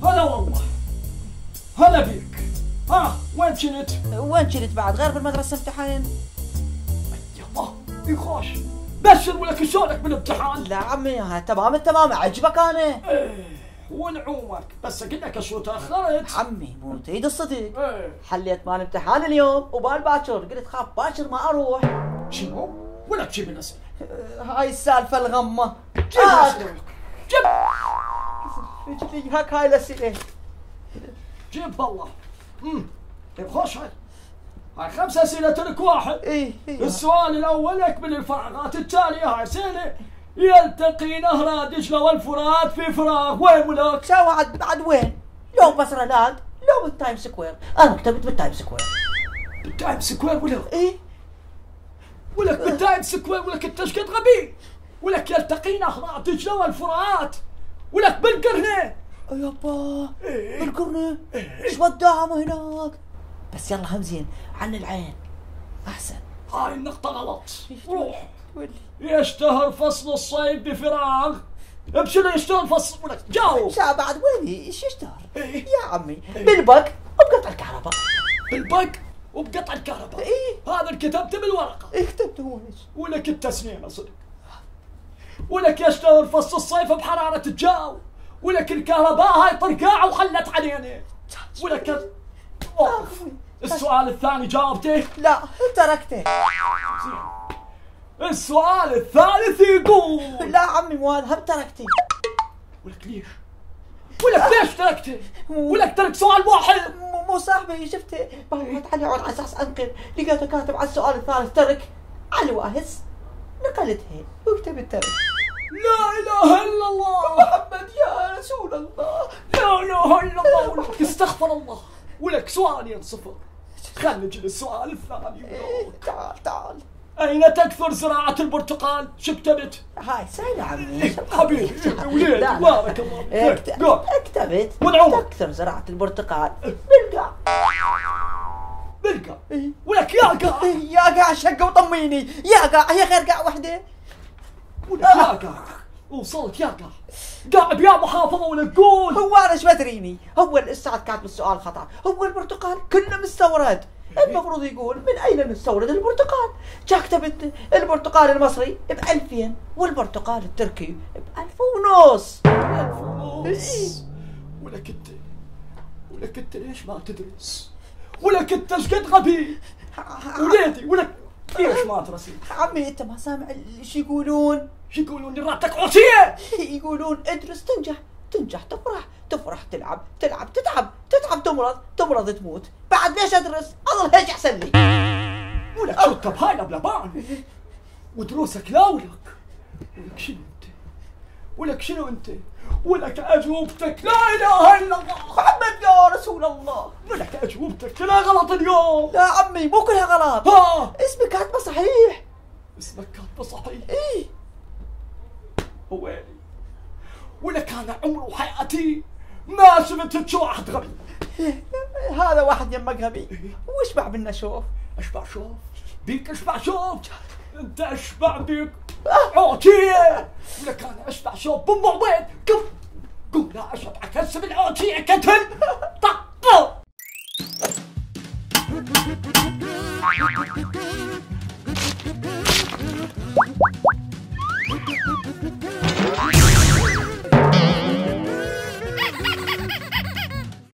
هلا والله، هلا بيك. ها وين كنت؟ وين كنت بعد غير بالمدرسة امتحان؟ يلا يخوش بشر ولك شلونك بالامتحان؟ لا عمي ها تمام التمام، عجبك انا؟ ايه ونعومك، بس اقول لك شو تاخرت. عمي مو تريد الصدق، ايه حليت مال امتحان اليوم وبال باكر، قلت خاف باكر ما اروح. شنو؟ ولك جيب الاسئله. هاي السالفة الغمة. جيب الاسئله. جيب جيب هاك هاي الاسئلة. جيب بالله. طيب خوش هاي 5 اسئله لك واحد. ايه السؤال الاول يكمل الفراغات التاليه. هاي اسئله. يلتقي نهر دجله والفرات في فراغ، وين ولك؟ شو بعد وين؟ لو بصرة لاند لو بالتايم سكوير، انا كتبت بالتايم سكوير. بالتايم سكوير ولك؟ ايه ولك بالتايم سكوير، ولك انت ايش قد غبي؟ ولك يلتقي نهر دجله والفرات، ولك بالقرنين. يابا بالقرنة ايش وداهم هناك؟ بس يلا همزين عن العين احسن. هاي النقطة غلط. روح. ولي يشتهر فصل الصيف بفراغ. بشنو يشتهر فصل؟ ولك جاوب. شا بعد وين ايش يشتهر؟ إيه؟ يا عمي بالبق وبقطع الكهرباء. بالبق وبقطع الكهرباء. ايه هذا اللي كتبته بالورقة. ايه كتبته هو ايش؟ ولك التسنيمة صدق. ولك يشتهر فصل الصيف بحرارة الجو. ولك الكهرباء هاي طرقاعة وخلت علينا. ولك السؤال الثاني جاوبته؟ لا تركته. السؤال الثالث يقول. لا عمي مو هذا هم تركته. ولك ليش؟ ولك ليش تركته؟ ولك ترك سؤال واحد. مو صاحبي شفته بهوت عليه على اساس انقل، لقيته كاتب على السؤال الثالث ترك على واهس، نقلتها وكتبت ترك. لا اله الا الله محمد يا رسول الله. لا اله الا الله. ولك استغفر الله. ولك سؤالين صفر. خلينا نجي للسؤال الثاني. تعال أين تكثر زراعة البرتقال؟ شو كتبت؟ هاي سهلة عمي حبيبي وليد بارك الله فيك. كتبت ونعومك. تكثر زراعة البرتقال بالقاع. بالقاع. ولك يا قاع. يا قاع شقة وطميني، يا قاع هي غير قاع وحدة. ولك يا قاع وصلت يا قاع. قاع بيا محافظة ولك قول. هو أنا ايش بدريني؟ هو الأستاذ كاتب السؤال خطأ، هو البرتقال كله مستورد، المفروض يقول من أين نستورد البرتقال؟ جا كتبت البرتقال المصري ب2000 والبرتقال التركي ب1500. 1500. ولك انت ليش ما تدرس؟ ولك انت ايش قد غبي؟ وليدي ولك ليش ما تدرسي؟ عمي انت ما سامع ايش يقولون؟ شو يقولون لي راتك عوسية؟ يقولون ادرس تنجح تفرح تلعب تتعب تمرض تموت. بعد ليش ادرس؟ اظل هيك احسن لي. ولك شو هاي لبلبان ودروسك لا ولك. ولك شنو انت؟ ولك شنو انت؟ ولك اجوبتك لا اله الا الله محمد يا رسول الله. ولك اجوبتك كلها غلط اليوم. لا عمي مو كلها غلط. اسمك كاتبه صحيح. اسمك كاتبه صحيح؟ ايه. ويلي. ولك انا عمري وحياتي ما شفت شو واحد غبي. هذا واحد يمك غبي واشبع منا شوف. اشبع شوف بيك اشبع شوف. انت اشبع بيك عوتيه. ولك انا اشبع شوف بام عبيد. قم لا اشبعك هسه بالعوتيه كتل طق.